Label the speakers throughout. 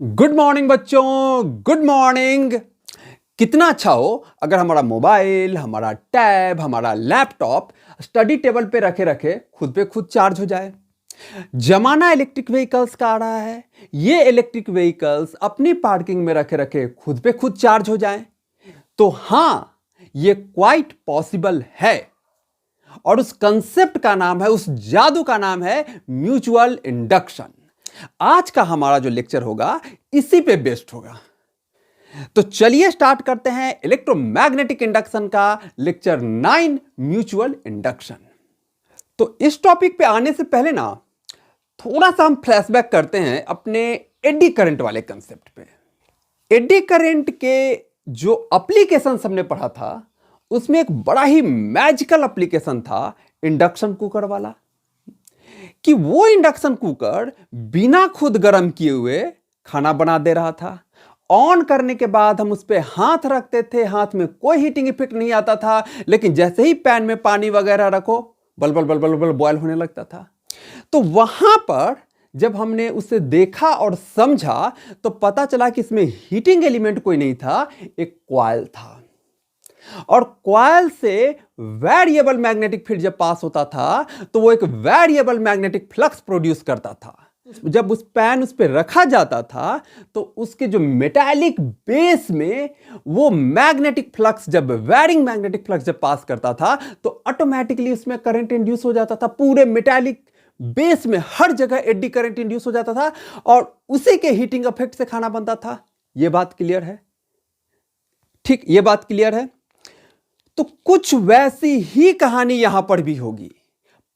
Speaker 1: Good morning बच्चों, good morning. कितना अच्छा हो अगर हमारा मोबाइल, हमारा टैब, हमारा लैपटॉप स्टडी टेबल पे रखे रखे खुद पे खुद चार्ज हो जाए। जमाना इलेक्ट्रिक व्हीकल्स का आ रहा है। ये इलेक्ट्रिक व्हीकल्स अपनी पार्किंग में रखे रखे खुद पे खुद चार्ज हो जाए। तो हां, ये क्वाइट पॉसिबल है। और उस कंसेप्ट का नाम है, उस जादू का नाम है म्यूचुअल इंडक्शन। आज का हमारा जो लेक्चर होगा इसी पे बेस्ड होगा। तो चलिए स्टार्ट करते हैं इलेक्ट्रोमैग्नेटिक इंडक्शन का लेक्चर 9, म्यूचुअल इंडक्शन। तो इस टॉपिक पे आने से पहले ना थोड़ा सा हम फ्लैशबैक करते हैं अपने एडी करंट वाले कंसेप्ट पे। एडी करंट के जो एप्लीकेशन हमने पढ़ा था उसमें एक बड़ा ही मैजिकल एप्लीकेशन था इंडक्शन कुकर वाला, कि वो इंडक्शन कुकर बिना खुद गर्म किए हुए खाना बना दे रहा था। ऑन करने के बाद हम उस पर हाथ रखते थे, हाथ में कोई हीटिंग इफेक्ट नहीं आता था, लेकिन जैसे ही पैन में पानी वगैरह रखो बल बल बल बल बल बॉयल होने लगता था। तो वहां पर जब हमने उसे देखा और समझा तो पता चला कि इसमें हीटिंग एलिमेंट कोई नहीं था, एक कॉइल था। और कॉइल से वेरिएबल मैग्नेटिक फील्ड जब पास होता था तो वो एक वेरिएबल मैग्नेटिक फ्लक्स प्रोड्यूस करता था। जब उस पे रखा जाता था तो उसके जो मेटालिक बेस में वो मैग्नेटिक फ्लक्स, जब वेरिंग मैग्नेटिक फ्लक्स जब पास करता था तो ऑटोमेटिकली उसमें करंट इंड्यूस हो जाता था। पूरे मेटालिक बेस में हर जगह एडी करंट इंड्यूस हो जाता था और उसी के हीटिंग इफेक्ट से खाना बनता था। यह बात क्लियर है? ठीक, यह बात क्लियर है। तो कुछ वैसी ही कहानी यहां पर भी होगी।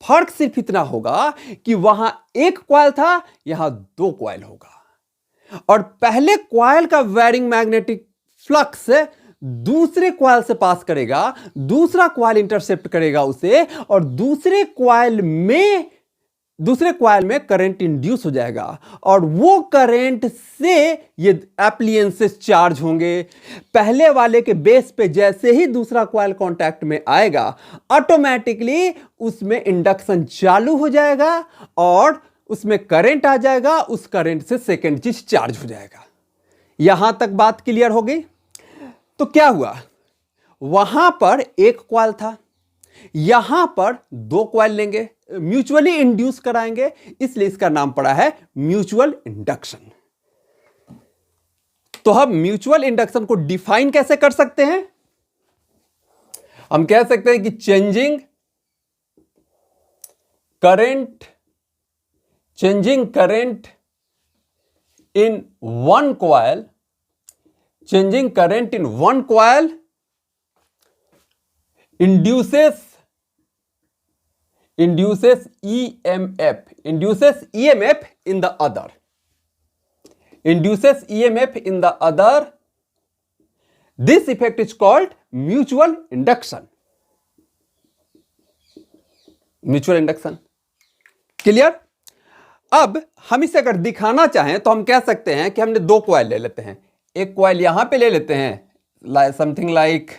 Speaker 1: फर्क सिर्फ इतना होगा कि वहां एक कॉइल था, यहां दो कॉइल होगा। और पहले कॉइल का वेरिंग मैग्नेटिक फ्लक्स दूसरे कॉइल से पास करेगा, दूसरा कॉइल इंटरसेप्ट करेगा उसे, और दूसरे कॉइल में करंट इंड्यूस हो जाएगा और वो करंट से ये एप्लियंसेस चार्ज होंगे। पहले वाले के बेस पे जैसे ही दूसरा कॉइल कांटेक्ट में आएगा ऑटोमेटिकली उसमें इंडक्शन चालू हो जाएगा और उसमें करंट आ जाएगा। उस करंट से सेकेंड चीज चार्ज हो जाएगा। यहां तक बात क्लियर हो गई? तो क्या हुआ, वहां पर एक कॉइल था, यहां पर दो कॉइल लेंगे, म्यूचुअली इंड्यूस कराएंगे, इसलिए इसका नाम पड़ा है म्यूचुअल इंडक्शन। तो हम म्यूचुअल इंडक्शन को डिफाइन कैसे कर सकते हैं? हम कह सकते हैं कि changing current in one coil, induces EMF in the other. This effect is called mutual induction. Clear? अब हम इसे अगर दिखाना चाहें तो हम कह सकते हैं कि हमने दो कॉइल ले लेते हैं। एक कॉइल यहां पे ले लेते हैं, समथिंग लाइक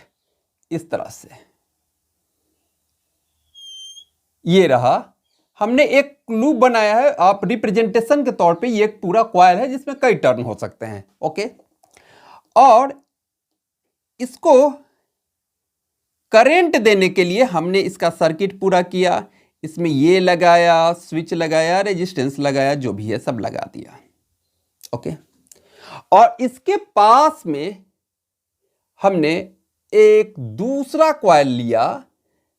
Speaker 1: इस तरह से, ये रहा। हमने एक लूप बनाया है, आप रिप्रेजेंटेशन के तौर पे ये एक पूरा कॉइल है जिसमें कई टर्न हो सकते हैं। ओके, और इसको करंट देने के लिए हमने इसका सर्किट पूरा किया, इसमें ये लगाया, स्विच लगाया, रेजिस्टेंस लगाया, जो भी है सब लगा दिया। ओके, और इसके पास में हमने एक दूसरा कॉइल लिया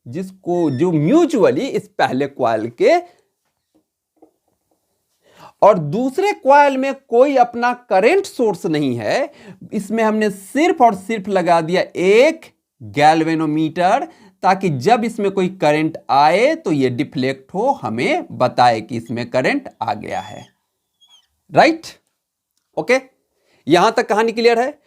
Speaker 1: जो म्यूचुअली इस पहले कॉइल के, और दूसरे कॉइल में कोई अपना करंट सोर्स नहीं है, इसमें हमने सिर्फ और सिर्फ लगा दिया एक गैल्वेनोमीटर, ताकि जब इसमें कोई करंट आए तो ये डिफ्लेक्ट हो, हमें बताए कि इसमें करंट आ गया है। राइट? ओके, यहां तक कहानी क्लियर है।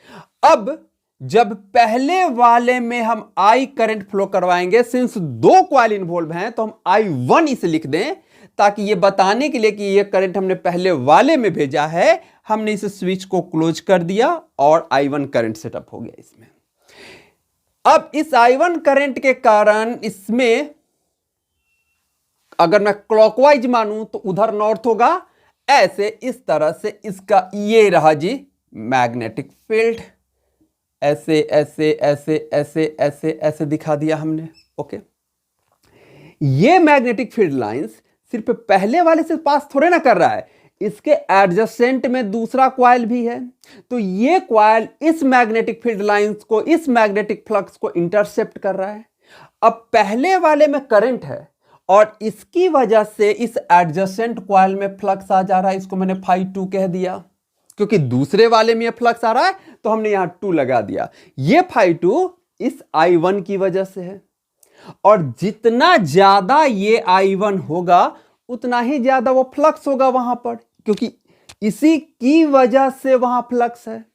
Speaker 1: अब जब पहले वाले में हम आई करंट फ्लो करवाएंगे, सिंस दो कॉइल इन्वॉल्व हैं तो हम I1 इसे लिख दें, ताकि ये बताने के लिए कि ये करंट हमने पहले वाले में भेजा है, हमने इस स्विच को क्लोज कर दिया और I1 करंट सेटअप हो गया इसमें। अब इस I1 करंट के कारण इसमें अगर मैं क्लॉकवाइज मानूं तो उधर नॉर्थ होगा, ऐसे इस तरह से इसका ये रहा जी मैग्नेटिक फील्ड, ऐसे ऐसे ऐसे ऐसे ऐसे ऐसे दिखा दिया हमने। ओके, ये मैग्नेटिक फील्ड लाइंस सिर्फ पहले वाले से पास थोड़े ना कर रहा है, इसके एडजेसेंट में दूसरा क्वाइल भी है। तो ये क्वाइल इस मैग्नेटिक फील्ड लाइंस को, इस मैग्नेटिक फ्लक्स को इंटरसेप्ट कर रहा है। अब पहले वाले में करंट है और इसकी वजह से इस एडजेसेंट क्वाइल में फ्लक्स आ जा रहा है, इसको मैंने phi2 कह दिया। क्योंकि दूसरे वाले में फ्लक्स आ रहा है तो हमने यहां 2 लगा दिया। ये phi2 इस I1 की वजह से है, और जितना ज्यादा ये I1 होगा उतना ही ज्यादा वो फ्लक्स होगा वहां पर, क्योंकि इसी की वजह से वहां फ्लक्स है।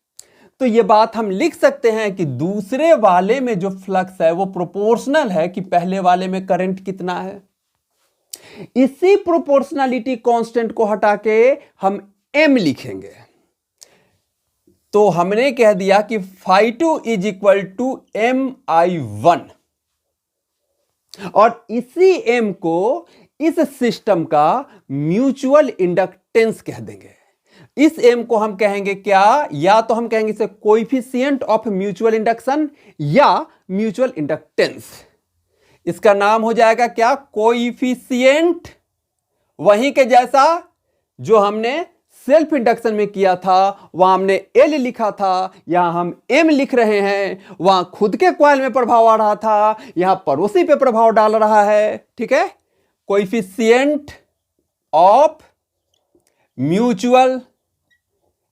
Speaker 1: तो ये बात हम लिख सकते हैं कि दूसरे वाले में जो फ्लक्स है वो प्रोपोर्शनल है कि पहले वाले में करंट कितना है। इसी प्रोपोर्शनलिटी कांस्टेंट को हटा के हम m लिखेंगे। तो हमने कह दिया कि phi2 is equal to MI1, और इसी m को इस सिस्टम का म्यूचुअल इंडक्टेंस कह देंगे। इस m को हम कहेंगे क्या, या तो हम कहेंगे इसे कोएफिशिएंट ऑफ म्यूचुअल इंडक्शन या म्यूचुअल इंडक्टेंस। इसका नाम हो जाएगा क्या, कोएफिशिएंट, वहीं के जैसा जो हमने सेल्फ इंडक्शन में किया था, वहां हमने L लिखा था, यहां हम M लिख रहे हैं। वहां खुद के कॉइल में प्रभाव आ रहा था, यहां पड़ोसी पे प्रभाव डाल रहा है। ठीक है, coefficient of mutual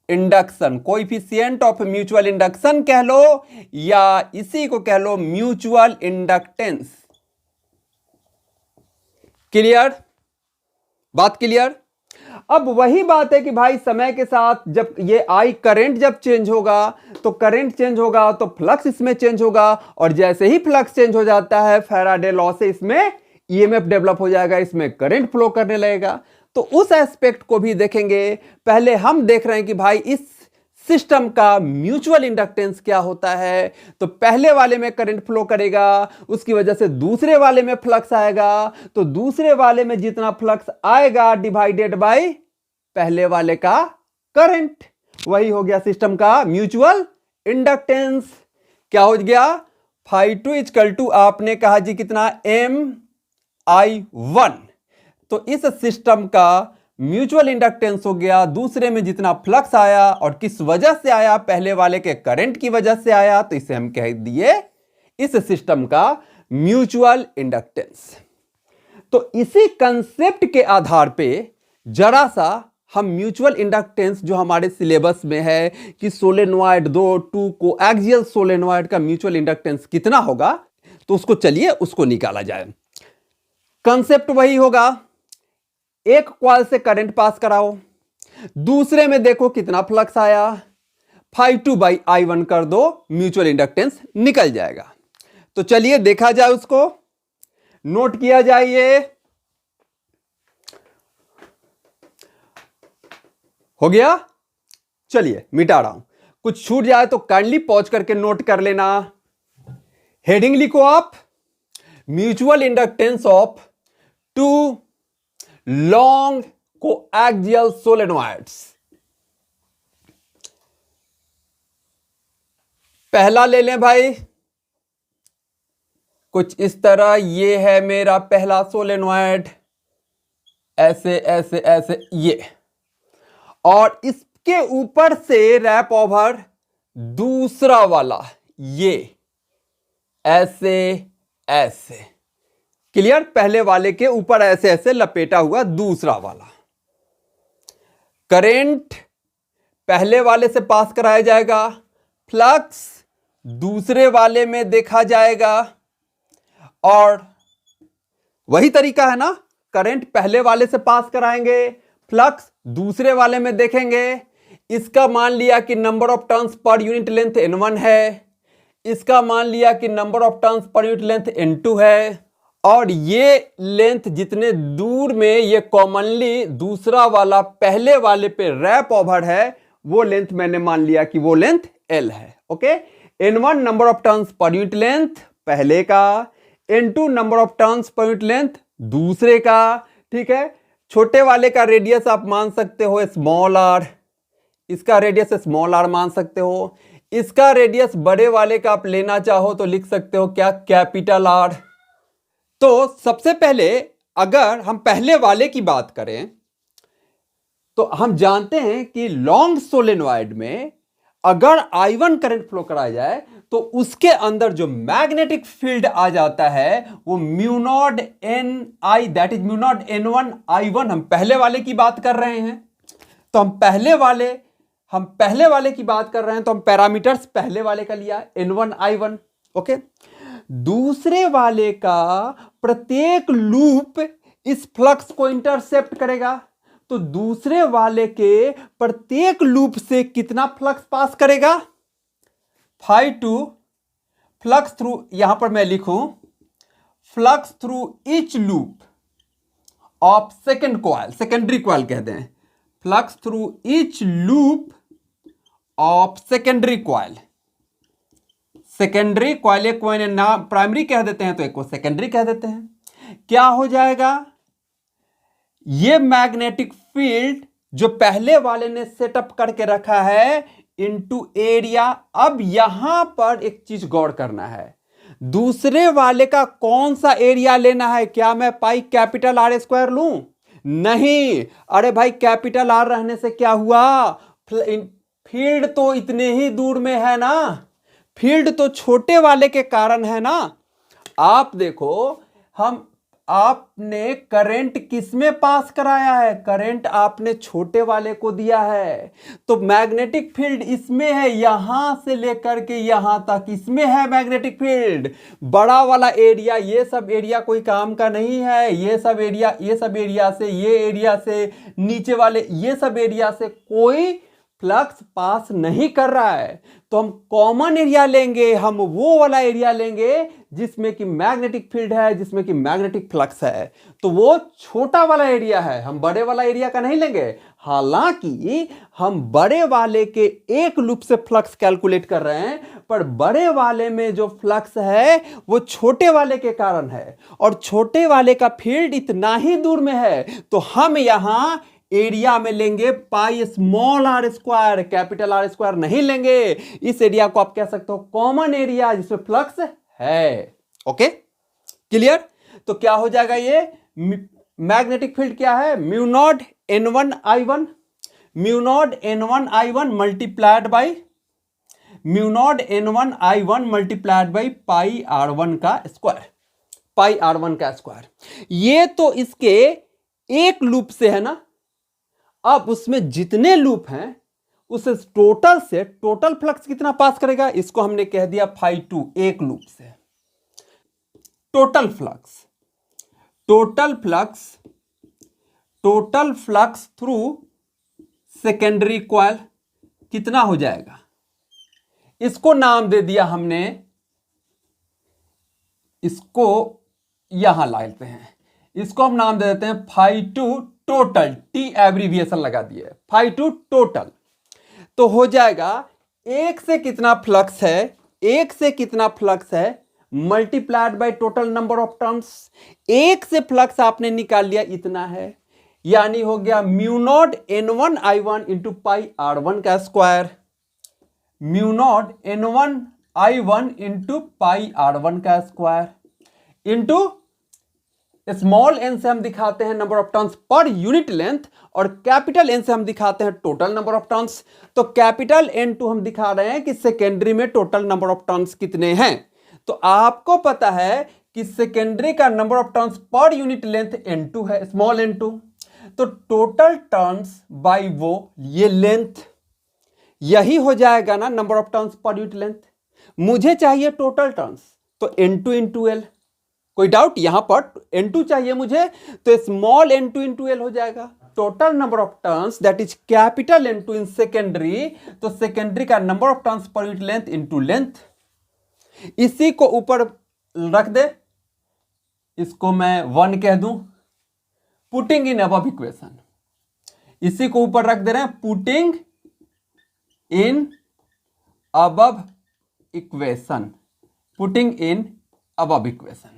Speaker 1: induction, coefficient of mutual induction कह लो, या इसी को कह लो म्यूचुअल इंडक्टेंस। क्लियर, बात क्लियर। अब वही बात है कि भाई समय के साथ जब ये आई करंट जब चेंज होगा तो करंट चेंज होगा तो फ्लक्स इसमें चेंज होगा, और जैसे ही फ्लक्स चेंज हो जाता है फैराडे लॉ से इसमें ईएमएफ डेवलप हो जाएगा, इसमें करंट फ्लो करने लगेगा। तो उस एस्पेक्ट को भी देखेंगे। पहले हम देख रहे हैं कि भाई इस सिस्टम का म्यूचुअल इंडक्टेंस क्या होता है। तो पहले वाले में करंट फ्लो करेगा, उसकी वजह से दूसरे वाले में फ्लक्स आएगा, तो दूसरे वाले में जितना फ्लक्स आएगा डिवाइडेड बाय पहले वाले का करंट, वही हो गया सिस्टम का म्यूचुअल इंडक्टेंस। क्या हो गया, phi2 इक्वल टू आपने कहा जी कितना, MI1। तो इस सिस्टम का म्यूचुअल इंडक्टेंस हो गया, दूसरे में जितना फ्लक्स आया और किस वजह से आया, पहले वाले के करंट की वजह से आया, तो इसे हम कह दिए इस सिस्टम का म्यूचुअल इंडक्टेंस। तो इसी कंसेप्ट के आधार पे जरा सा हम म्यूचुअल इंडक्टेंस जो हमारे सिलेबस में है कि सोलेनॉइड दो टू को एक्सियल सोलेनॉइड का म्यूचुअल इंडक्टेंस कितना होगा, तो उसको चलिए उसको निकाला जाए। कंसेप्ट वही होगा, एक कॉइल से करंट पास कराओ, दूसरे में देखो कितना फ्लक्स आया, phi2 बाई I1 कर दो, म्यूचुअल इंडक्टेंस निकल जाएगा। तो चलिए देखा जाए, उसको नोट किया जाए। ये हो गया, चलिए मिटा रहा हूं, कुछ छूट जाए तो काइंडली पॉज करके नोट कर लेना। हेडिंग लिखो आप, mutual inductance of two long coaxial solenoids. पहला ले लें भाई, कुछ इस तरह, ये है मेरा पहला सोलेनॉइड, ऐसे ऐसे ऐसे ये, और इसके ऊपर से रैप ओवर दूसरा वाला, ये ऐसे ऐसे। क्लियर, पहले वाले के ऊपर ऐसे ऐसे लपेटा हुआ दूसरा वाला। करंट पहले वाले से पास कराया जाएगा, फ्लक्स दूसरे वाले में देखा जाएगा, और वही तरीका है ना, करंट पहले वाले से पास कराएंगे, फ्लक्स दूसरे वाले में देखेंगे। इसका मान लिया कि number of turns per unit length N1 है, इसका मान लिया कि number of turns per unit length N2 है, और ये लेंथ जितने दूर में ये कॉमनली दूसरा वाला पहले वाले पे रैप ओवर है, वो लेंथ मैंने मान लिया कि वो लेंथ L है। Okay, N1 number of turns per unit length पहले का, N2 number of turns per unit length दूसरे का। ठीक है, छोटे वाले का रेडियस आप मान सकते हो स्मॉल आर, इसका रेडियस स्मॉल आर मान सकते हो। इसका रेडियस बड़े वाले का आप लेना चाहो तो लिख सकते हो क्या, कैपिटल आर। तो सबसे पहले अगर हम पहले वाले की बात करें तो हम जानते हैं कि लॉन्ग सोलेनॉइड में अगर I1 करंट फ्लो कराया जाए तो उसके अंदर जो मैग्नेटिक फील्ड आ जाता है वो mu not an I, that is mu naught N1 I1। हम पहले वाले की बात कर रहे हैं, तो हम पहले वाले की बात कर रहे हैं, तो हम पैरामीटर्स पहले वाले का लिया N1 I1। ओके, दूसरे वाले का प्रत्येक लूप इस फ्लक्स को इंटरसेप्ट करेगा, तो दूसरे वाले के प्रत्येक लूप से कितना फ्लक्स पास करेगा, φ2 फ्लक्स थ्रू, यहां पर मैं लिखूं flux through each loop of second coil, secondary coil कहते हैं, flux through each loop of secondary coil. Secondary coil एक को नाम प्राइमरी कह देते हैं तो एक को सेकेंडरी कह देते हैं। क्या हो जाएगा, ये मैग्नेटिक फील्ड जो पहले वाले ने सेटअप करके रखा है इनटू एरिया। अब यहां पर एक चीज गौर करना है, दूसरे वाले का कौन सा एरिया लेना है। क्या मैं पाई कैपिटल आर स्क्वायर लूं? नहीं, अरे भाई कैपिटल आर रहने से क्या हुआ, फील्ड तो इतने ही दूर में है ना, फील्ड तो छोटे वाले के कारण है ना। आप देखो, आपने करंट किसमें पास कराया है, करंट आपने छोटे वाले को दिया है, तो मैग्नेटिक फील्ड इसमें है, यहां से लेकर के यहां तक इसमें है मैग्नेटिक फील्ड। बड़ा वाला एरिया, ये सब एरिया कोई काम का नहीं है, ये सब एरिया से, ये एरिया से, नीचे वाले ये सब एरिया से कोई फ्लक्स पास नहीं कर रहा है। तो हम कॉमन एरिया लेंगे, हम वो वाला एरिया लेंगे जिसमें कि मैग्नेटिक फील्ड है, जिसमें कि मैग्नेटिक फ्लक्स है, तो वो छोटा वाला एरिया है, हम बड़े वाला एरिया का नहीं लेंगे। हालांकि हम बड़े वाले के एक लूप से फ्लक्स कैलकुलेट कर रहे हैं, पर बड़े वाले में जो फ्लक्स है वो छोटे वाले के कारण है, और छोटे वाले का फील्ड इतना ही दूर में है, तो हम यहां एरिया में लेंगे pi small R square, capital R square नहीं लेंगे। इस एरिया को आप कह सकते हो कॉमन एरिया जिसमें फ्लक्स है। Okay, clear? तो क्या हो जाएगा, ये मैग्नेटिक फील्ड क्या है, mu naught N1 I1, mu naught N1 I1 multiplied by mu naught N1 I1 multiplied by pi R1 का स्क्वायर, पाई R1 का स्क्वायर। ये तो इसके एक लूप से है ना, अब उसमें जितने लूप हैं उस टोटल से टोटल फ्लक्स कितना पास करेगा, इसको हमने कह दिया φ2, एक लूप से total flux through secondary coil कितना हो जाएगा, इसको नाम दे दिया हमने, इसको यहां लाते हैं, इसको हम नाम दे देते हैं φ2 टोटल, टी एब्रीविएशन लगा दिए, φ2 टोटल। तो हो जाएगा एक से कितना फ्लक्स है, multiplied by total number of turns. एक से फ्लक्स आपने निकाल लिया, इतना है, यानी हो गया mu naught N1 I1 into pi R1 का square, mu naught N1 I1 into pi R1 का स्क्वायर इंटू स्मॉल एन से हम दिखाते हैं number of turns per unit length, और कैपिटल एन से हम दिखाते हैं टोटल नंबर ऑफ टर्न्स। तो कैपिटल N2 हम दिखा रहे हैं कि सेकेंडरी में टोटल नंबर ऑफ टर्न्स कितने हैं। तो आपको पता है कि सेकेंडरी का number of turns per unit length N2 है, स्मॉल n2। तो टोटल टर्न्स बाय वो ये लेंथ, यही हो जाएगा ना number of turns per unit length. मुझे चाहिए टोटल टर्न्स, तो N2 इंटू एल, कोई डाउट, यहां पर N2 चाहिए मुझे, तो स्मॉल n2 इंटू एल हो जाएगा। Total number of turns that is capital N2 in secondary, तो सेकेंडरी का number of turns per unit length into length. इसी को ऊपर रख दे, इसको मैं 1 कह दूं, पुटिंग इन अबव इक्वेशन, इसी को ऊपर रख दे रहे हैं, putting in above equation, putting in above equation.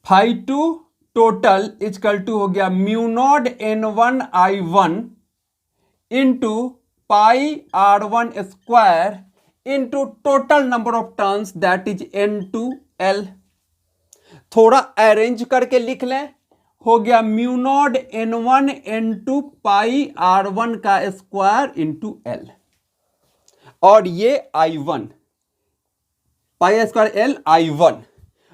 Speaker 1: φ2 total is equal to हो गया mu naught N1I1 into pi R1 square into total number of turns that is N2L। थोड़ा अरेंज करके लिख लें, हो गया म्यू नॉट N1 N2 पाई R1 का square into L, और ये I1 pi square L I1।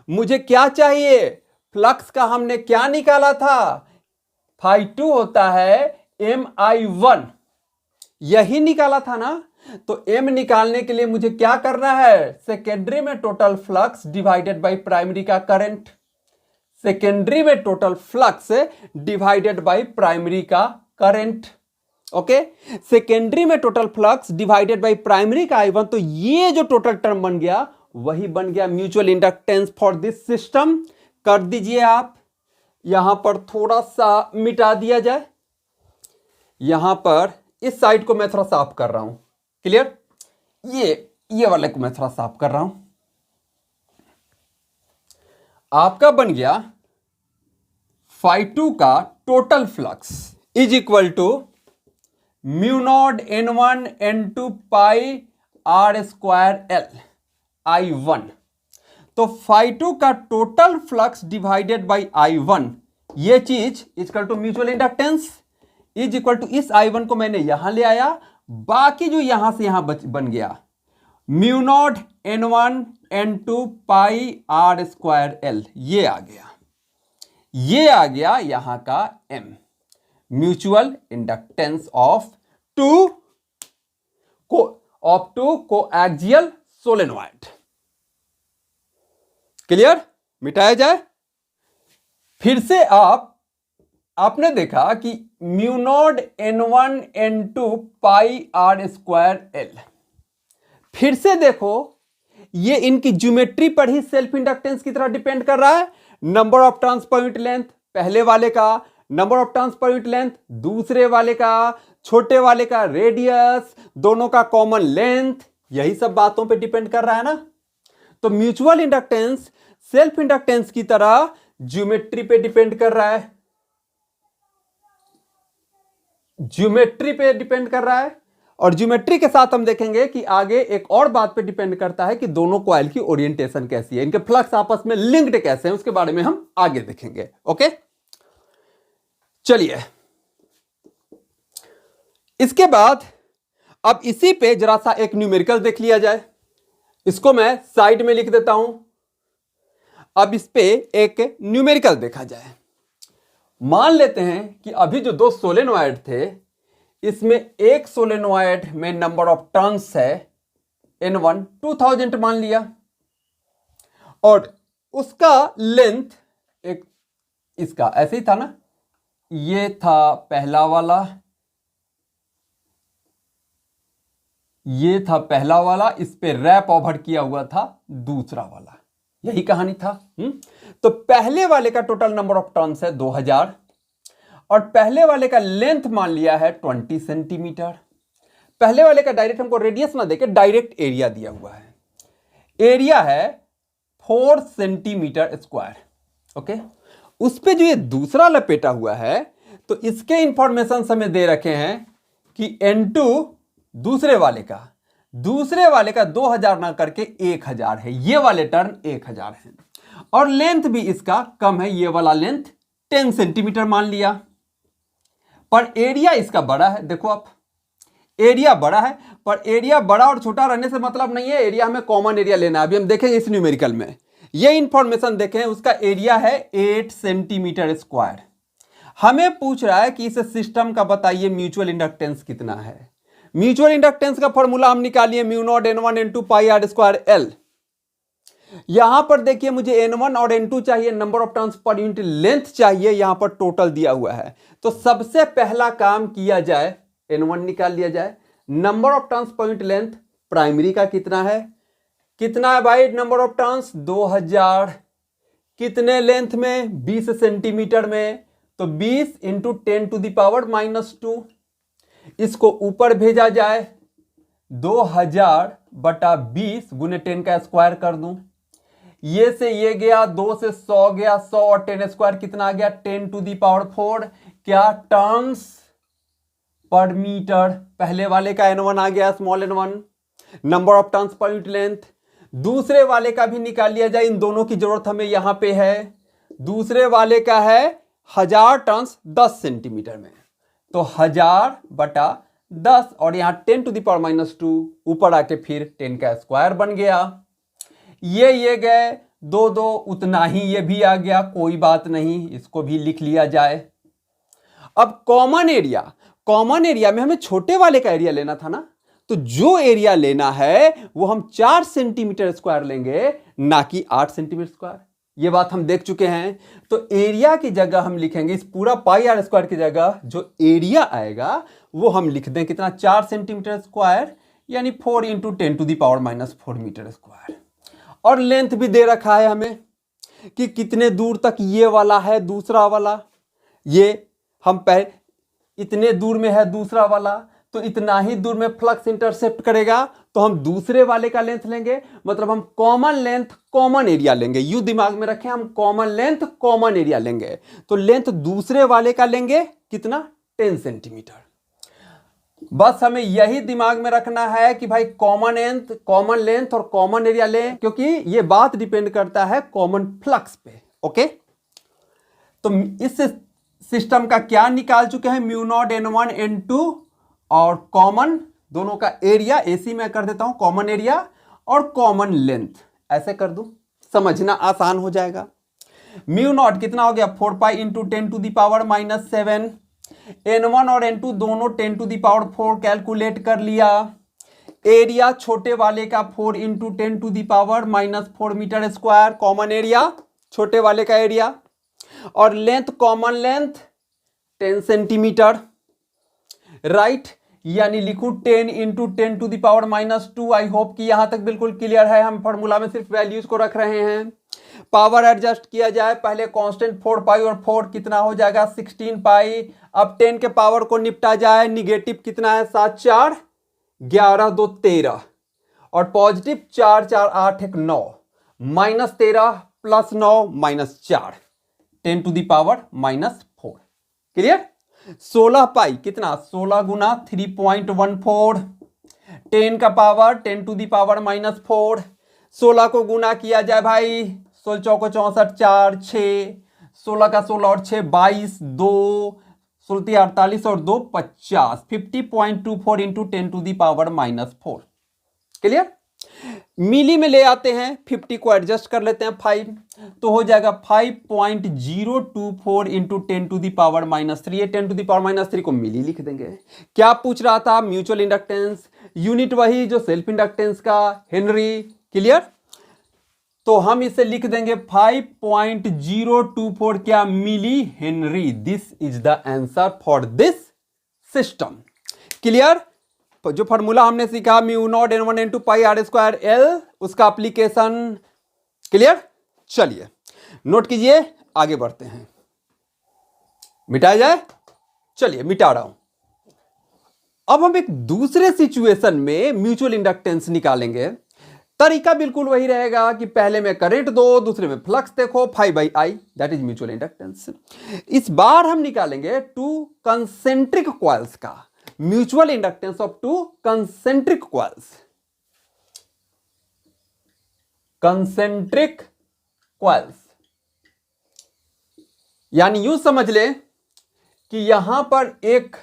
Speaker 1: मुझे क्या चाहिए? फ्लक्स का हमने क्या निकाला था? φ2 होता है MI1, यही निकाला था ना। तो M निकालने के लिए मुझे क्या करना है? सेकेंडरी में total flux divided by primary का करंट, सेकेंडरी में total flux divided by primary का करंट। ओके, सेकेंडरी में total flux divided by primary का I1। तो ये जो टोटल टर्म बन गया वही बन गया mutual inductance for this system. कर दीजिए आप, यहां पर थोड़ा सा मिटा दिया जाए, यहां पर इस साइड को मैं थोड़ा साफ कर रहा हूं। क्लियर? ये वाले को मैं थोड़ा साफ कर रहा हूं। आपका बन गया φ2 का total flux is equal to mu naught N1 N2 pi R square L I1। तो φ2 का total flux divided by I1, ये चीज equal to mutual inductance is equal to, इस I1 को मैंने यहां ले आया, बाकी जो यहां से यहां बन गया mu naught N1 N2 pi R square L, ये आ गया, ये आ गया यहां का M, mutual inductance of two coaxial solenoid. Clear? मिटाया जाए। फिर से आपने देखा कि mu naught N1 N2 pi R square L। फिर से देखो, ये इनकी ज्योमेट्री पर ही सेल्फ इंडक्टेंस की तरह डिपेंड कर रहा है। Number of turns per unit length पहले वाले का, number of turns per unit length दूसरे वाले का, छोटे वाले का रेडियस, दोनों का कॉमन लेंथ, यही सब बातों पे डिपेंड कर रहा है ना। तो म्यूचुअल इंडक्टेंस सेल्फ इंडक्टेंस की तरह ज्योमेट्री पे डिपेंड कर रहा है, ज्योमेट्री पे डिपेंड कर रहा है। और ज्योमेट्री के साथ हम देखेंगे कि आगे एक और बात पे डिपेंड करता है कि दोनों कॉइल की ओरिएंटेशन कैसी है, इनके फ्लक्स आपस में लिंक्ड कैसे हैं, उसके बारे में हम आगे देखेंगे। ओके, चलिए इसके बाद अब इसी पे जरा सा एक न्यूमेरिकल देख लिया जाए। इसको मैं साइड में लिख देता हूं। अब इस पे एक न्यूमेरिकल देखा जाए। मान लेते हैं कि अभी जो दो सोलेनॉइड थे, इसमें एक सोलेनॉइड में नंबर ऑफ टर्न्स है N1 2000 मान लिया, और उसका लेंथ एक इसका ऐसे ही था ना, ये था पहला वाला, ये था पहला वाला, इस पे रैप ओवर किया हुआ था दूसरा वाला, यही कहानी था। तो पहले वाले का टोटल नंबर ऑफ टर्न्स है 2000, और पहले वाले का लेंथ मान लिया है 20 सेंटीमीटर। पहले वाले का डायरेक्ट हमको रेडियस ना देके डायरेक्ट एरिया दिया हुआ है, एरिया है 4 सेंटीमीटर स्क्वायर। ओके, उस पे जो ये दूसरा लपेटा हुआ है, तो इसके इंफॉर्मेशन हमें दे रखे हैं कि N2 दूसरे वाले का 2000 ना करके 1000 है, ये वाले टर्न 1000 है, और लेंथ भी इसका कम है, ये वाला लेंथ 10 सेंटीमीटर मान लिया, पर एरिया इसका बड़ा है। देखो आप, एरिया बड़ा है, पर एरिया बड़ा और छोटा रहने से मतलब नहीं है, एरिया हमें कॉमन एरिया लेना है। अभी हम देखेंगे इस न्यूमेरिकल में, ये इंफॉर्मेशन देखें, उसका एरिया है 8 सेंटीमीटर स्क्वायर। हमें पूछ रहा है कि इस सिस्टम का बताइए म्यूचुअल इंडक्टेंस कितना है। म्यूचुअल इंडक्टेंस का फॉर्मूला हम निकालिए, mu naught N1 N2 pi R square L। यहां पर देखिए मुझे N1 और N2 चाहिए, number of turns per unit length चाहिए, यहां पर टोटल दिया हुआ है। तो सबसे पहला काम किया जाए, N1 निकाल लिया जाए। Number of turns per unit length primary का कितना है भाई? नंबर ऑफ टर्न्स 2000, कितने लेंथ में? 20 सेंटीमीटर में, तो 20 इंटू 10 टू द पावर -2। इसको ऊपर भेजा जाए, 2000 बटा 20 गुने 10 का स्क्वायर कर दूं। ये से ये गया, 2 से 100 गया, 100 और 10 स्क्वायर कितना आ गया, 10 टू दी पावर 4, क्या टर्न्स पर मीटर। पहले वाले का n1 आ गया, small n1, number of turns per unit length. दूसरे वाले का भी निकाल लिया जाए, इन दोनों की जरूरत हमें यहां पे है। दूसरे वाले का है 1000 टर्न्स 10 सेंटीमीटर में, तो 1000 बटा 10 और यहां 10 टू द पावर -2 ऊपर आके फिर 10 का स्क्वायर बन गया। ये गए 2 2 उतना ही, ये भी आ गया, कोई बात नहीं, इसको भी लिख लिया जाए। अब कॉमन एरिया में हमें छोटे वाले का एरिया लेना था ना, तो जो एरिया लेना है वो हम 4 सेंटीमीटर स्क्वायर लेंगे, ना कि 8 सेंटीमीटर स्क्वायर। ये बात हम देख चुके हैं। तो एरिया की जगह हम लिखेंगे, इस पूरा पाई आर स्क्वायर की जगह जो एरिया आएगा वो हम लिख दें कितना, 4 सेंटीमीटर स्क्वायर, यानी 4 into 10 to the power -4 metre square. और लेंथ भी दे रखा है हमें कि कितने दूर तक ये वाला है, दूसरा वाला, ये हम पहले इतने दूर में है दूसरा वाला, तो इतना ही दूर में फ्लक्स इंटरसेप्ट करेगा, तो हम दूसरे वाले का लेंथ लेंगे, मतलब हम कॉमन लेंथ कॉमन एरिया लेंगे। यू दिमाग में रखें, हम कॉमन लेंथ कॉमन एरिया लेंगे, तो लेंथ दूसरे वाले का लेंगे कितना, 10 सेंटीमीटर। बस हमें यही दिमाग में रखना है कि भाई कॉमन लेंथ और कॉमन एरिया लें, क्योंकि ये बात डिपेंड करता है कॉमन फ्लक्स पे। ओके, तो इस सिस्टम का क्या निकाल चुके हैं, μ0 n1 n2 और कॉमन दोनों का एरिया, एसी में कर देता हूं कॉमन एरिया और कॉमन लेंथ, ऐसे कर दूं, समझना आसान हो जाएगा। μ0 कितना हो गया, 4 pi into 10 to the power -7। n1 और n2 दोनों 10 टू दी पावर 4 कैलकुलेट कर लिया। एरिया छोटे वाले का 4 into 10 to the power -4 metre स्क्वायर, कॉमन एरिया छोटे वाले का एरिया, और लेंथ कॉमन लेंथ 10 सेंटीमीटर, राइट। यानी लिखूं 10 into 10 to the power -2। I hope कि यहां तक बिल्कुल क्लियर है, हम फॉर्मूला में सिर्फ वैल्यूज को रख रहे हैं। पावर एडजस्ट किया जाए, पहले कांस्टेंट 4 पाई और 4 कितना हो जाएगा, 16 पाई। अब 10 के पावर को निपटा जाए, निगेटिव कितना है, 7 4 11 2 13 और positive 4 4 8 1 9, -13 + 9 -4, 10 to the power -4। Clear. 16 पाई कितना, 16 गुना 3.14, 10 का पावर 10 टू दी पावर -4। 16 को गुना किया जाए भाई, 16 चौको 64, 4 6, 16 का 16 और 6 22, 2 16 48 और 2 50, 50.24 into 10 to the power -4। Clear. Milli में ले आते हैं, 50 को एडजस्ट कर लेते हैं 5, तो हो जाएगा 5.024 इंटू 10 टू दी पावर -3। ये 10 टू दी पावर -3 को मिली लिख देंगे। क्या पूछ रहा था, म्यूचुअल इंडक्टेंस, यूनिट वही जो सेल्फ इंडक्टेंस का, हेनरी। क्लियर। तो हम इसे लिख देंगे 5.024 क्या, milli henry. This is the answer for this system. Clear. जो फॉर्मूला हमने सीखा μ0 n1 n2 pi R square L, उसका एप्लीकेशन। क्लियर। चलिए नोट कीजिए, आगे बढ़ते हैं। मिटाया जाए, चलिए मिटा रहा हूं। अब हम एक दूसरे सिचुएशन में म्यूचुअल इंडक्टेंस निकालेंगे। तरीका बिल्कुल वही रहेगा कि पहले में करंट दो, दूसरे में फ्लक्स देखो, 5/I, that is mutual inductance. इस बार हम निकालेंगे 2 कंसेंट्रिक कॉइल्स का mutual inductance of 2 concentric coils. Concentric coils यानी यूं समझ ले कि यहां पर एक,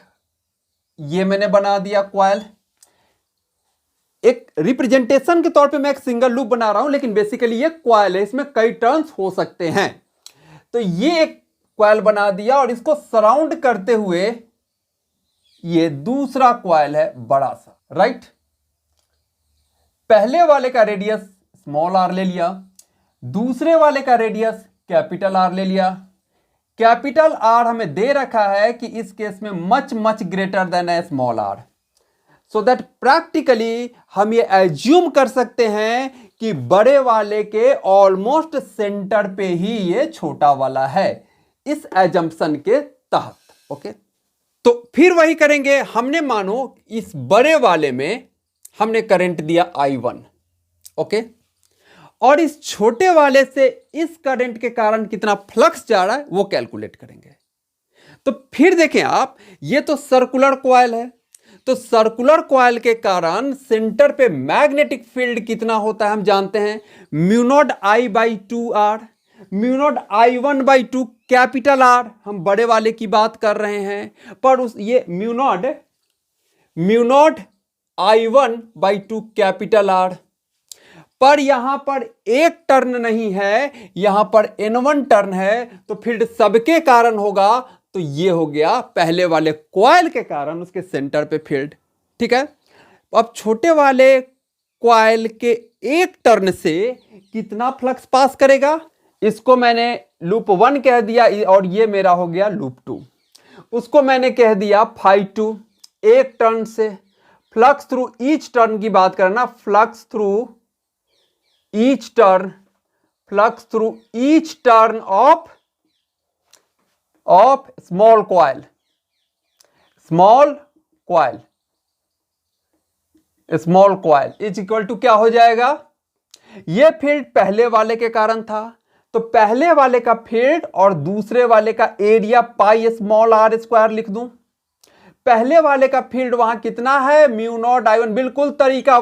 Speaker 1: ये मैंने बना दिया कॉइल, एक रिप्रेजेंटेशन के तौर पे मैं एक सिंगल लूप बना रहा हूं, लेकिन बेसिकली ये कॉइल है, इसमें कई टर्न्स हो सकते हैं। तो ये एक कॉइल बना दिया और इसको सराउंड करते हुए ये दूसरा कॉइल है बड़ा सा, राइट। पहले वाले का रेडियस स्मॉल r ले लिया, दूसरे वाले का रेडियस कैपिटल R ले लिया। कैपिटल R हमें दे रखा है कि इस केस में मच मच ग्रेटर देन है small r, so that practically हम ये एज्यूम कर सकते हैं कि बड़े वाले के ऑलमोस्ट सेंटर पे ही ये छोटा वाला है, इस एजम्पशन के तहत। ओके, तो फिर वही करेंगे। हमने मानो इस बड़े वाले में हमने करंट दिया I1, ओके, और इस छोटे वाले से इस करंट के कारण कितना फ्लक्स जा रहा है वो कैलकुलेट करेंगे। तो फिर देखें आप, ये तो सर्कुलर कॉइल है, तो सर्कुलर कॉइल के कारण सेंटर पे मैग्नेटिक फील्ड कितना होता है हम जानते हैं, mu not I by 2r, mu naught I1/2 capital R, हम बड़े वाले की बात कर रहे हैं, पर उस ये mu naught I1/2 capital R, पर यहां पर एक टर्न नहीं है, यहां पर N1 टर्न है, तो फील्ड सबके कारण होगा, तो ये हो गया पहले वाले कॉइल के कारण उसके सेंटर पे फील्ड। ठीक है, अब छोटे वाले कॉइल के एक टर्न से कितना फ्लक्स पास करेगा, इसको मैंने लूप 1 कह दिया और ये मेरा हो गया लूप 2, उसको मैंने कह दिया phi2। एक टर्न से फ्लक्स थ्रू ईच टर्न की बात करना, flux through each turn of small coil is equal to क्या हो जाएगा, ये फील्ड पहले वाले के कारण था, तो पहले वाले का फील्ड और दूसरे वाले का area pi small r square लिख दूं। पहले वाले का फील्ड वहां कितना है, म्यू नॉट I1, बिल्कुल तरीका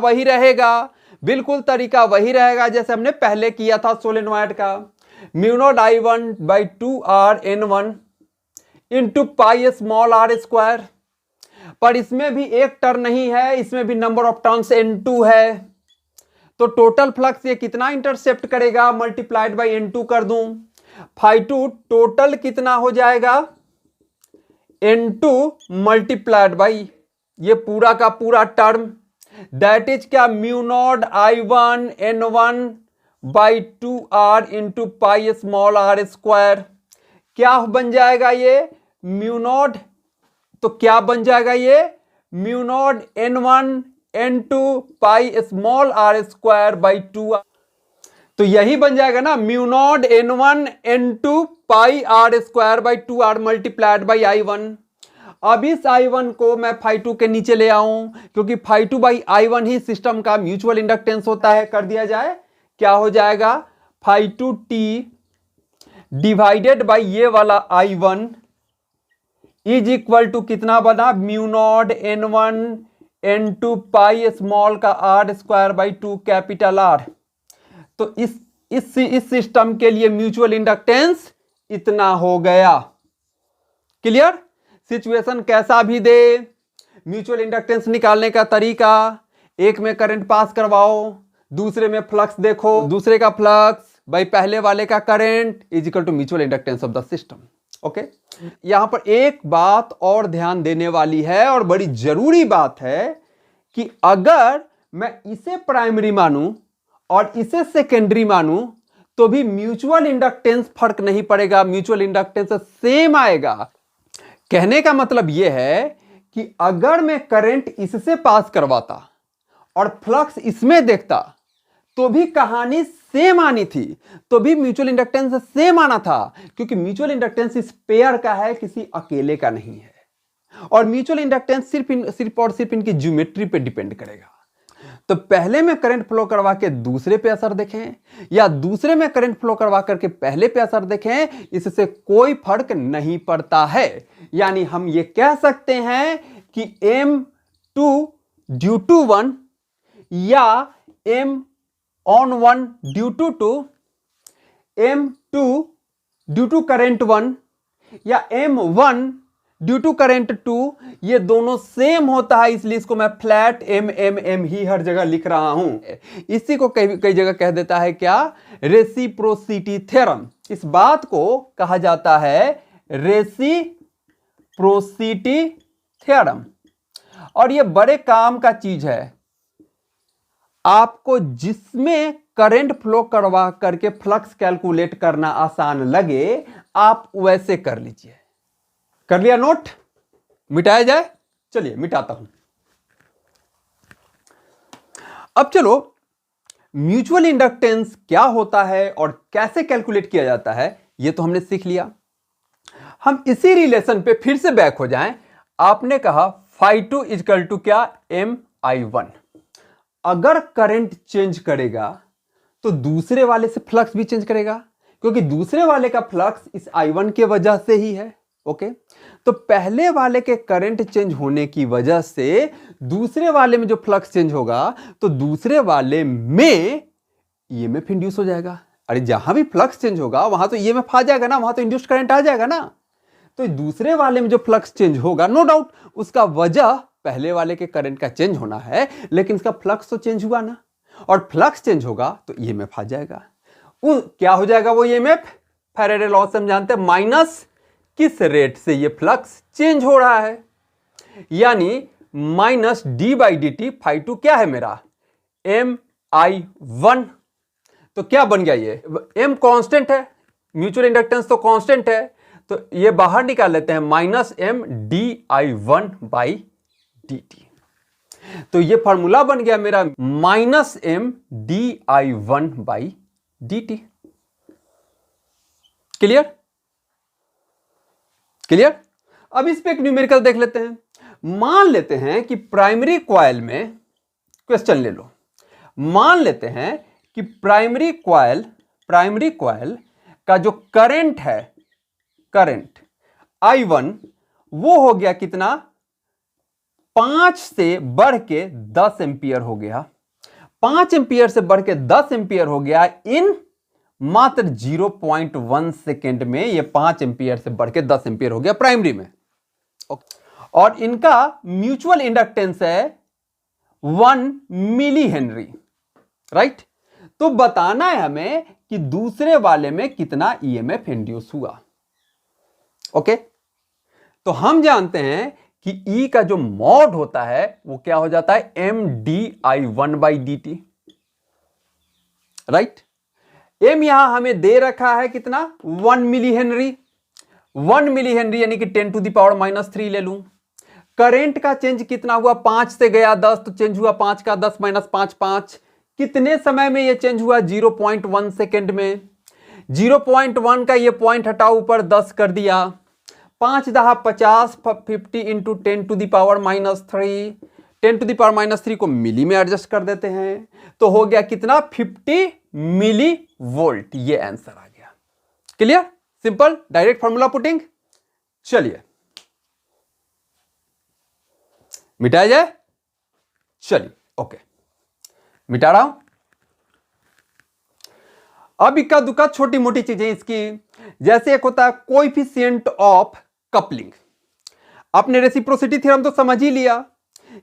Speaker 1: वही रहेगा जैसे हमने पहले किया था सोलेनॉइड का, mu naught I1/2r N1 into pi small r square, पर इसमें भी एक टर्न नहीं है, इसमें भी नंबर ऑफ टर्न्स N2 है, तो टोटल फ्लक्स ये कितना इंटरसेप्ट करेगा, मल्टीप्लाइड बाई N2 कर दूं, phi2 टोटल कितना हो जाएगा, N2 मल्टीप्लाइड बाई ये पूरा का पूरा टर्म, दैट इज क्या, mu naught I1 N1/2r into pi small r square, क्या बन जाएगा ये म्यू नॉट, तो क्या बन जाएगा ये mu naught N1 N2 pi small r square by 2r, तो यही बन जाएगा ना, mu naught N1 N2 pi r square by 2r multiplied by I1। अब इस I1 को मैं phi2 के नीचे ले आऊं, क्योंकि phi2 by I1 he system का म्यूचुअल इंडक्टेंस होता है, कर दिया जाए, क्या हो जाएगा, phi2t डिवाइडेड बाई ये वाला I1 इज इक्वल टू कितना बना, mu naught N1 N2 pi small का r square by 2 capital R। तो इस सिस्टम के लिए म्यूचुअल इंडक्टेंस इतना हो गया। क्लियर, सिचुएशन कैसा भी दे, म्यूचुअल इंडक्टेंस निकालने का तरीका, एक में करंट पास करवाओ, दूसरे में फ्लक्स देखो, दूसरे का फ्लक्स बाई पहले वाले का current is equal to mutual inductance of the system. Okay, यहां पर एक बात और ध्यान देने वाली है और बड़ी जरूरी बात है कि अगर मैं इसे प्राइमरी मानूं और इसे सेकेंडरी मानूं तो भी म्यूचुअल इंडक्टेंस फर्क नहीं पड़ेगा, म्यूचुअल इंडक्टेंस सेम आएगा। कहने का मतलब यह है कि अगर मैं करंट इससे पास करवाता और फ्लक्स इसमें देखता तो भी कहानी सेम आनी थी, तो भी म्यूचुअल इंडक्टेंस सेम आना था, क्योंकि म्यूचुअल इंडक्टेंस इस पेयर का है, किसी अकेले का नहीं है, और म्यूचुअल इंडक्टेंस सिर्फ और सिर्फ इनकी ज्योमेट्री पे डिपेंड करेगा। तो पहले में करंट फ्लो करवा के दूसरे पे असर देखें या दूसरे में करंट फ्लो करवा करके पहले पे असर देखें, इससे कोई फर्क नहीं पड़ता है। यानी हम ये कह सकते हैं कि M2 ड्यू टू 1 या M on 1 due to 2, M2 due to current 1 या M1 ड्यू टू करंट 2, ये दोनों सेम होता है, इसलिए इसको मैं फ्लैट M ही हर जगह लिख रहा हूं। इसी को कई जगह कह देता है क्या, रेसिप्रोसिटी थ्योरम। इस बात को कहा जाता है रेसिप्रोसिटी थ्योरम, और ये बड़े काम का चीज है। आपको जिसमें करंट फ्लो करवा करके फ्लक्स कैलकुलेट करना आसान लगे, आप वैसे कर लीजिए। कर लिया नोट, मिटाया जाए, चलिए मिटाता हूं। अब चलो, म्यूचुअल इंडक्टेंस क्या होता है और कैसे कैलकुलेट किया जाता है, यह तो हमने सीख लिया। हम इसी रिलेशन पे फिर से बैक हो जाएं। आपने कहा phi2 इक्वल टू क्या, MI1। अगर करंट चेंज करेगा तो दूसरे वाले से फ्लक्स भी चेंज करेगा, क्योंकि दूसरे वाले का फ्लक्स इस I1 के वजह से ही है। ओके, तो पहले वाले के करंट चेंज होने की वजह से दूसरे वाले में जो फ्लक्स चेंज होगा तो दूसरे वाले में ईएमएफ इंड्यूस हो जाएगा। अरे जहां भी फ्लक्स चेंज होगा वहां तो ईएमएफ आ जाएगा ना, वहां तो इंड्यूस्ड करंट आ जाएगा ना। तो दूसरे वाले में जो फ्लक्स चेंज होगा, नो डाउट उसका वजह पहले वाले के करंट का चेंज होना है, लेकिन इसका फ्लक्स तो चेंज हुआ ना, और फ्लक्स चेंज होगा तो ईएमएफ आ जाएगा। वो क्या हो जाएगा वो ईएमएफ? फैराडे लॉ से हम जानते हैं माइनस किस रेट से ये फ्लक्स चेंज हो रहा है, यानी minus d by d t. Phi two क्या है मेरा? MI1। तो क्या बन गया ये? M कांस्टेंट है, म्यूचुअल इंडक्टेंस तो कांस्टेंट है, तो ये बाहर निकाल लेते हैं, minus M DI1 by dt। तो ये फॉर्मूला बन गया मेरा minus M DI1 by dt। Clear? Clear? अब इस पे एक न्यूमेरिकल देख लेते हैं। मान लेते हैं कि प्राइमरी कॉइल में, क्वेश्चन ले लो, मान लेते हैं कि प्राइमरी कॉइल का जो करंट है, करंट I1 वो हो गया कितना? 5 से बढ़ के 10 एंपियर हो गया। 5 एंपियर से बढ़ के 10 एंपियर हो गया इन मात्र 0.1 सेकेंड में। ये 5 एंपियर से बढ़ के 10 एंपियर हो गया प्राइमरी में। और इनका म्यूचुअल इंडक्टेंस है 1 मिली हेनरी, राइट? तो बताना है हमें कि दूसरे वाले में कितना ईएमएफ इंड्यूस हुआ। ओके, तो हम जानते हैं कि E का जो मॉड होता है वो क्या हो जाता है? MDI1 by dt, right? M यहां हमें दे रखा है कितना? 1 मिली हेनरी। 1 मिली हेनरी यानी कि 10 टू द पावर माइनस 3 ले लूं। करंट का चेंज कितना हुआ? 5 से गया 10, तो चेंज हुआ 5 का 10 माइनस 5 5। कितने समय में ये चेंज हुआ? 0.1 सेकेंड में। 0.1 का ये पॉइंट हटाओ, ऊपर 10 कर दिया। 5 दहा 50, 50 into 10 to the power minus 3। 10 to the power minus 3 को मिली में एडजस्ट कर देते हैं, तो हो गया कितना? 50 मिली वोल्ट। ये आंसर आ गया। Clear? Simple direct formula putting. चलिए मिटाया जाए। चलिए ओके, मिटा रहा हूं। अब इक्का दुक्का छोटी मोटी चीजें इसकी, जैसे एक होता है कोएफिशिएंट ऑफ कपलिंग। आपने रेसिप्रोसिटी थ्योरम तो समझ ही लिया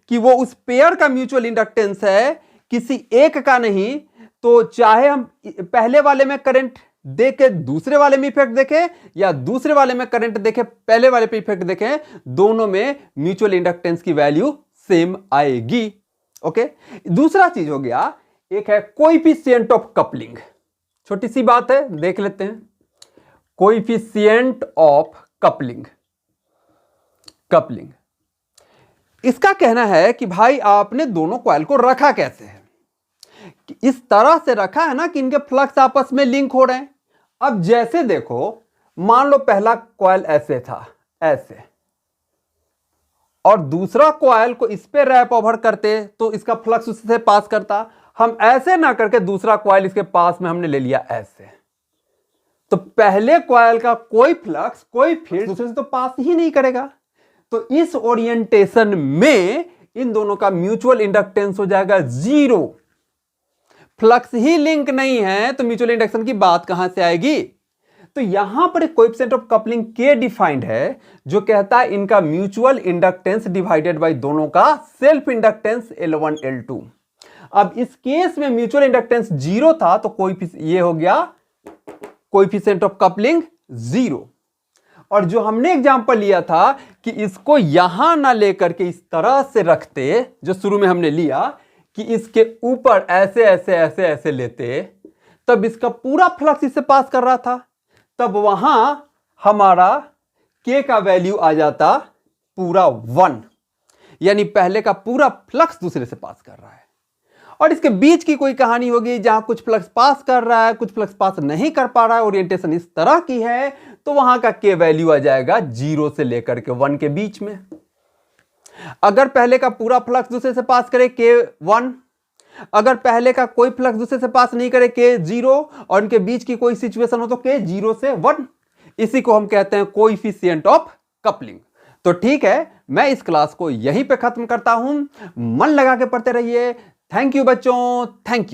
Speaker 1: कि वो उस पेयर का म्यूचुअल इंडक्टेंस है, किसी एक का नहीं। तो चाहे हम पहले वाले में करंट देके दूसरे वाले में इफेक्ट देखें, या दूसरे वाले में करंट देखे पहले वाले पे इफेक्ट देखें, दोनों में म्यूचुअल इंडक्टेंस की वैल्यू सेम आएगी। ओके, दूसरा चीज हो गया, एक है कोएफिशिएंट ऑफ कपलिंग। छोटी सी बात है, देख लेते हैं। कोएफिशिएंट ऑफ कपलिंग, इसका कहना है कि भाई आपने दोनों कॉइल को रखा कैसे है? इस तरह से रखा है ना कि इनके फ्लक्स आपस में लिंक हो रहे हैं। अब जैसे देखो, मान लो पहला कॉइल ऐसे था, ऐसे, और दूसरा कॉइल को इस पे रैप ओवर करते तो इसका फ्लक्स उससे पास करता। हम ऐसे ना करके दूसरा कॉइल इसके पास में हमने ले लिया ऐसे, तो पहले कॉइल का कोई फ्लक्स, कोई फील्ड दूसरे से तो पास ही नहीं करेगा। तो इस ओरिएंटेशन में इन दोनों का म्यूचुअल इंडक्टेंस हो जाएगा 0। फ्लक्स ही लिंक नहीं है तो म्यूचुअल इंडक्शन की बात कहां से आएगी? तो यहां पर एक कोएफिशिएंट ऑफ कपलिंग के डिफाइंड है, जो कहता है इनका म्यूचुअल इंडक्टेंस डिवाइडेड बाय दोनों का सेल्फ इंडक्टेंस L1 L2। अब इस केस में म्यूचुअल इंडक्टेंस 0 था, तो ये हो गया कोएफिशिएंट ऑफ कपलिंग 0। और जो हमने एग्जांपल लिया था कि इसको यहां ना लेकर के इस तरह से रखते, जो शुरू में हमने लिया कि इसके ऊपर ऐसे ऐसे ऐसे ऐसे लेते, तब इसका पूरा फ्लक्स इससे पास कर रहा था, तब वहां हमारा K का वैल्यू आ जाता पूरा 1, यानी पहले का पूरा फ्लक्स दूसरे से पास कर रहा है। और इसके बीच की कोई कहानी होगी जहां कुछ फ्लक्स पास कर रहा है, कुछ फ्लक्स पास नहीं कर पा रहा है, ओरिएंटेशन इस तरह की है, तो वहां का K वैल्यू आ जाएगा 0 से लेकर के 1 के बीच में। अगर पहले का पूरा फ्लक्स दूसरे से पास करे K1, अगर पहले का कोई फ्लक्स दूसरे से पास नहीं करे के 0 और इनके बीच की कोई सिचुएशन हो तो के 0 से 1, इसी को हम कहते हैं कोएफिशिएंट ऑफ कपलिंग। तो ठीक है, मैं इस क्लास को यहीं पे खत्म करता हूं। मन लगा के पढ़ते रहिए। थैंक यू बच्चों, थैंक यू।